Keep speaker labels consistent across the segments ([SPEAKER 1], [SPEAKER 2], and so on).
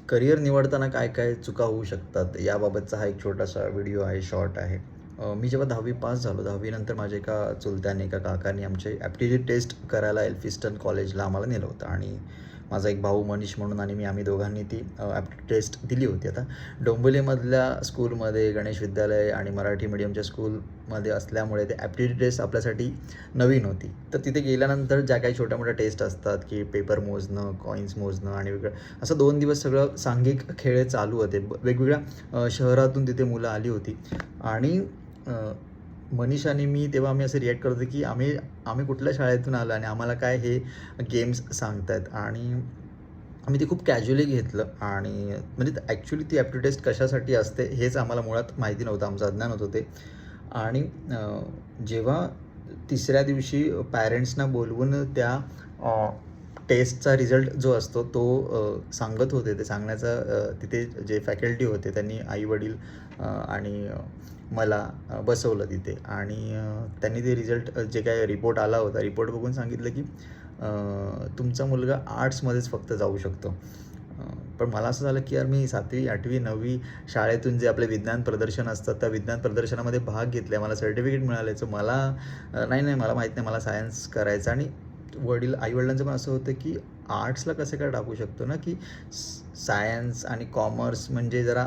[SPEAKER 1] Career निवडताना काय काय चुका होऊ शकतात याबाबतचा हा एक छोटासा व्हिडिओ आहे, शॉर्ट आहे. मी जेव्हा 10वी पास झालो, 10वी नंतर माझ्या एका चुलत्याने, एका काकांनी आमचे ॲप्टिट्यूड टेस्ट करायला एल्फिस्टन कॉलेजला आम्हाला नेलं होतं आणि माझा एक भाऊ मनीष म्हणून आणि आम्ही दोघांनी ती ॲप्टिट्यूड टेस्ट दिली होती. आता डोंबिवलीमधल्या स्कूलमध्ये गणेश विद्यालय आणि मराठी मीडियमच्या स्कूलमध्ये असल्यामुळे ते ॲप्टिट्यूड टेस्ट आपल्यासाठी नवीन होती. तर तिथे गेल्यानंतर ज्या काही छोट्या-मोठ्या टेस्ट असतात, की पेपर मोजणं, कॉईन्स मोजणं आणि वेगळं असं 2 दिवस सगळं सांघिक खेळ चालू होते. वेगवेगळ्या शहरातून तिथे मुलं आली होती आणि मनीष आणि मी तेव्हा आम्ही असं रिॲक्ट करत होतो, की आम्ही कुठल्या शाळेतून आलो आणि आम्हाला काय हे गेम्स सांगतायत आणि आम्ही ते खूप कॅज्युअली घेतलं आणि म्हणजे ॲक्च्युअली ती ॲप्टिट्यूड टेस्ट कशासाठी असते हेच आम्हाला मुळात माहिती नव्हतं, आमचं अज्ञान होतं ते. आणि जेव्हा तिसऱ्या दिवशी पॅरेंट्सना बोलवून त्या टेस्टचा रिझल्ट जो असतो तो सांगत होते. ते सांगण्याचा तिथे जे फॅकल्टी होते त्यांनी आई-वडील आणि मला बसवलं तिथे आणि त्यांनी ते रिझल्ट जे काही रिपोर्ट आला होता, रिपोर्ट बघून सांगितलं की तुमचा मुलगा आर्ट्समध्येच फक्त जाऊ शकतो. पण मला असं झालं की यार मी 7वी, 8वी, 9वी शाळेतून जे आपले विज्ञान प्रदर्शन असतात, त्या विज्ञान प्रदर्शनामध्ये भाग घेतला, मला सर्टिफिकेट मिळाल्याचं मला नाही मला माहीत नाही, मला सायन्स करायचं. आणि आई-वडिलांचं पण असं होतं की आर्ट्सला कसं काय टाकू शकतो ना, की सायन्स आणि कॉमर्स म्हणजे जरा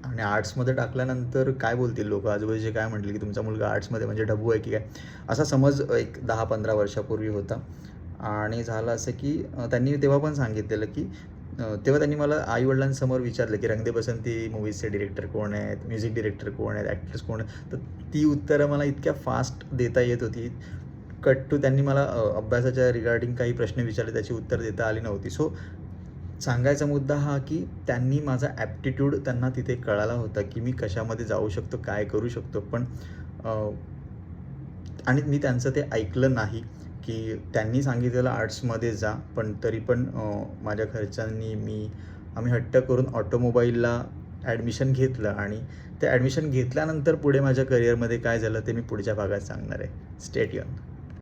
[SPEAKER 1] आणि आर्ट्समध्ये टाकल्यानंतर काय बोलतील लोकं, आजूबाजूचे काय म्हणतील, की तुमचा मुलगा आर्ट्समध्ये म्हणजे ढबू आहे की काय, असा समज एक 10-15 वर्षापूर्वी होता. आणि झालं असं की त्यांनी तेव्हा पण सांगितलेलं की तेव्हा त्यांनी मला आई-वडिलांसमोर विचारलं की रंग दे बसंती मूव्हीजचे डिरेक्टर कोण आहेत, म्युझिक डिरेक्टर कोण आहेत, ॲक्टर्स कोण आहेत. तर ती उत्तरं मला इतक्या फास्ट देता येत होती. कट टू त्यांनी मला अभ्यासाच्या रिगार्डिंग काही प्रश्न विचारले, त्याची उत्तर देता आली नव्हती. सो सांगायचा मुद्दा हा की त्यांनी माझा ॲप्टिट्यूड त्यांना तिथे कळाला होता की मी कशामध्ये जाऊ शकतो, काय करू शकतो. पण आणि मी त्यांचं ते ऐकलं नाही, की त्यांनी सांगितलेलं आर्ट्समध्ये जा, पण तरी पण माझ्या घरच्यांनी आम्ही हट्ट करून ऑटोमोबाईलला ॲडमिशन घेतलं आणि ते ॲडमिशन घेतल्यानंतर पुढे माझ्या करिअरमध्ये काय झालं ते मी पुढच्या भागात सांगणार आहे. Stay tuned.